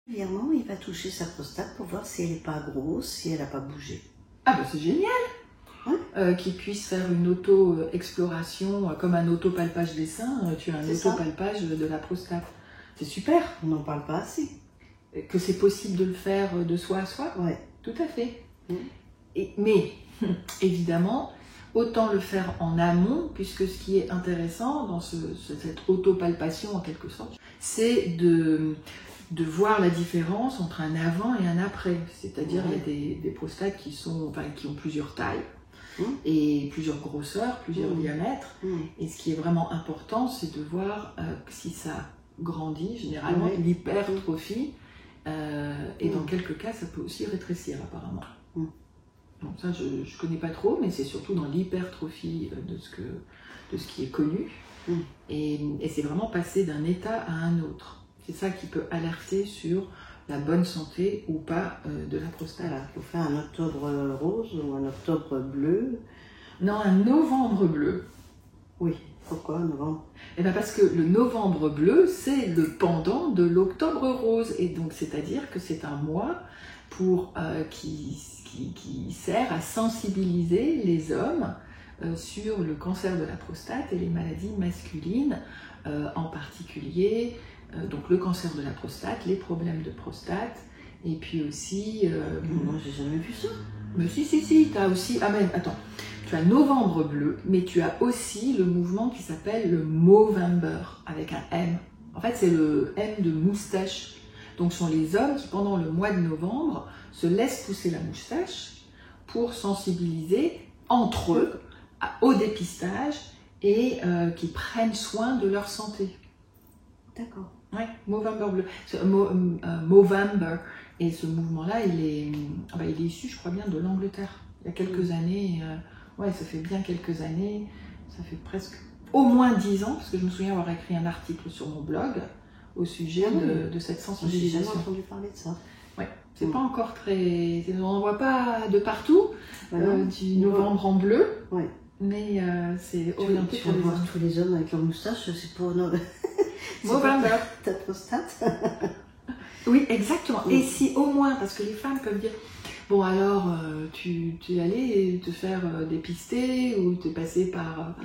Régulièrement, il va toucher sa prostate pour voir si elle n'est pas grosse, si elle n'a pas bougé. Ah bah c'est génial qu'il puisse faire une auto-exploration, comme un auto-palpage des seins, tu as un auto-palpage de la prostate. C'est super. On n'en parle pas assez. Que c'est possible de le faire de soi à soi. Ouais. Tout à fait. Mais, évidemment, autant le faire en amont, puisque ce qui est intéressant dans cette auto-palpation, en quelque sorte, c'est de voir la différence entre un avant et un après. C'est-à-dire, il y a des prostates qui ont plusieurs tailles, et plusieurs grosseurs, plusieurs diamètres. Et ce qui est vraiment important, c'est de voir si ça grandit, généralement l'hypertrophie, et dans quelques cas, ça peut aussi rétrécir apparemment. Donc ça, je ne connais pas trop, mais c'est surtout dans l'hypertrophie de ce qui est connu. Et c'est vraiment passer d'un état à un autre. C'est ça qui peut alerter sur la bonne santé ou pas de la prostate. Voilà, il faut faire un octobre rose ou un octobre bleu. Non, un novembre bleu. Oui, pourquoi novembre? Eh bien parce que le novembre bleu, c'est le pendant de l'octobre rose. Et donc, c'est-à-dire que c'est un mois qui sert à sensibiliser les hommes sur le cancer de la prostate et les maladies masculines, en particulier donc le cancer de la prostate, les problèmes de prostate, et puis aussi... Moi, j'ai jamais vu ça. Mais si, tu as aussi... Ah mais attends, tu as Novembre bleu, mais tu as aussi le mouvement qui s'appelle le Movember, avec un M. En fait, c'est le M de moustache. Donc, ce sont les hommes qui, pendant le mois de novembre, se laissent pousser la moustache pour sensibiliser entre eux au dépistage et qui prennent soin de leur santé. D'accord. Oui, Movember bleu. Movember. Et ce mouvement-là, il est issu, je crois bien, de l'Angleterre. Il y a quelques années, ça fait bien quelques années, ça fait presque au moins 10 ans, parce que je me souviens avoir écrit un article sur mon blog au sujet de cette sensibilisation. J'ai jamais entendu parler de ça. Oui, c'est pas encore très... On n'en voit pas de partout, du novembre en bleu, mais c'est orienté pour les voir tous les hommes avec leur moustache, c'est pour... Movember. Ta prostate. Oui, exactement. Et si au moins, parce que les femmes peuvent dire, bon alors, tu es allé te faire dépister ou tu es passé par,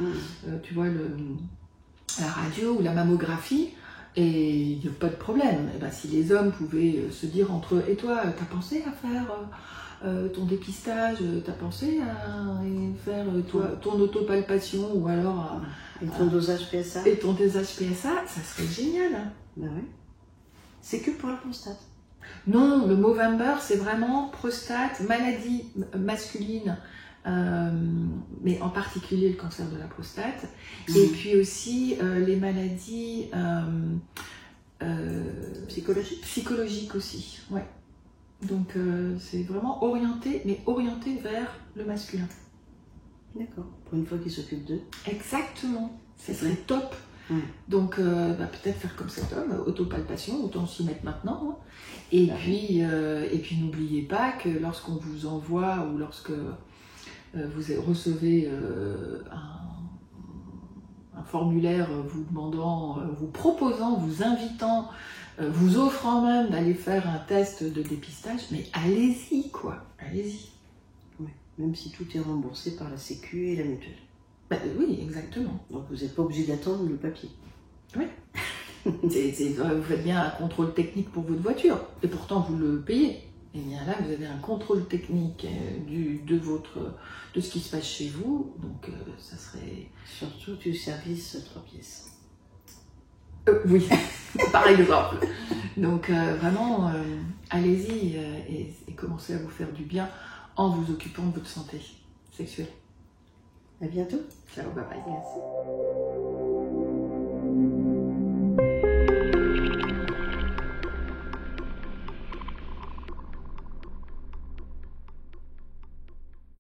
tu vois, la radio ou la mammographie, et il n'y a pas de problème. Et ben, si les hommes pouvaient se dire entre eux, et toi, t'as pensé à faire ton dépistage, t'as pensé à faire ton autopalpation ou alors... Et ton dosage PSA. Et ton dosage PSA, ça serait génial. Ben oui. C'est que pour la prostate. Non, le Movember, c'est vraiment prostate, maladie masculine, mais en particulier le cancer de la prostate, et puis aussi les maladies psychologiques aussi. Ouais. Donc c'est vraiment orienté vers le masculin. D'accord. Pour une fois qu'ils s'occupent d'eux. Exactement. Ce serait top. Donc peut-être faire comme cet homme, autopalpation, autant s'y mettre maintenant. Et puis n'oubliez pas que lorsqu'on vous envoie ou lorsque vous recevez un formulaire vous demandant, vous proposant, vous invitant, vous offrant même d'aller faire un test de dépistage, mais allez-y quoi, allez-y. Même si tout est remboursé par la Sécu et la mutuelle. Oui, exactement. Donc vous n'êtes pas obligé d'attendre le papier. Oui. Vous faites bien un contrôle technique pour votre voiture, et pourtant vous le payez. Et bien là, vous avez un contrôle technique de ce qui se passe chez vous, donc ça serait... Surtout du service 3 pièces. Oui, par exemple. Donc vraiment, allez-y et commencez à vous faire du bien en vous occupant de votre santé sexuelle. À bientôt. Ciao, bye bye. Merci.